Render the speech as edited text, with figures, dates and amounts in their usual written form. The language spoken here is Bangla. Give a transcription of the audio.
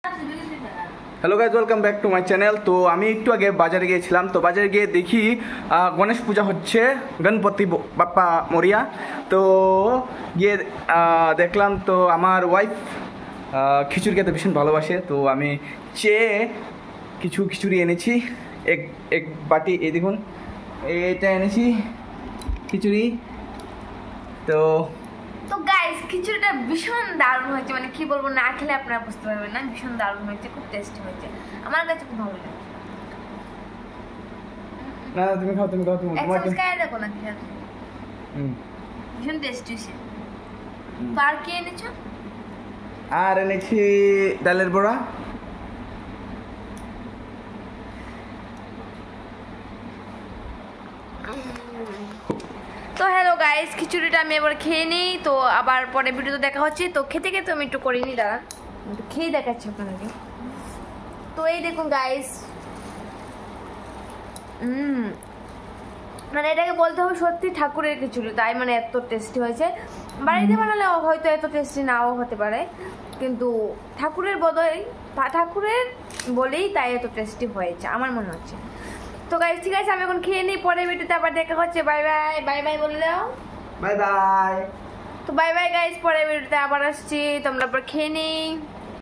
Hello guys, welcome back to my channel. তো আমি একটু আগে বাজারে গিয়েছিলাম, তো বাজারে গিয়ে দেখি গণেশ পূজা হচ্ছে, গণপতি বাপ্পা মরিয়া। তো গিয়ে দেখলাম, তো আমার ওয়াইফ খিচুড়ি খেতে ভীষণ ভালোবাসে, তো আমি চেয়ে কিছু খিচুড়ি এনেছি। এক বাটি, এই দেখুন এটা এনেছি খিচুড়ি। তো তো গাইস, খিচুড়িটা ভীষণ দারুণ হয়েছে, মানে কি বলবো, না খেলে আপনারা বুঝতে পারবেন না। ভীষণ দারুণ হয়েছে, খুব টেস্টি হয়েছে, আমার কাছে খুব ভালো লাগে। না তুমি খাও, তুমি খাও, তুমি এক চামচ খাই দেখো না, ঠিক আছে। ভীষণ টেস্টি হয়েছে। তো আর কি এনেছো? আর এনেছি ডালের বড়া। তো হ্যালো গাইস, খিচুড়িটা আমি এবার খেয়ে নিই, তো আবার পরে ভিডিওতে দেখা হচ্ছে। তো খেতে খেতে আমি একটু করিনি, দাঁড়ান একটু খেয়ে দেখাচ্ছি আপনাকে। তো এই দেখুন গাইস, মানে এটাকে বলতে হবে সত্যি ঠাকুরের খিচুড়ি, তাই মানে এত টেস্টি হয়েছে। বাড়িতে বানালে হয়তো এত টেস্টি নাও হতে পারে, কিন্তু ঠাকুরের ঠাকুরের বলেই তাই এত টেস্টি হয়েছে আমার মনে হচ্ছে। তো গাইস ঠিক আছে, আমি এখন খেয়ে নিই, পরে ভিডিওতে আবার দেখা হচ্ছে। বাই বাই, বাই বাই বলে দাও। Bye bye. তো বাই বাই গাইস, পরে ভিডিওতে আবার আসছি, তোমরা আবার খেয়ে নিই।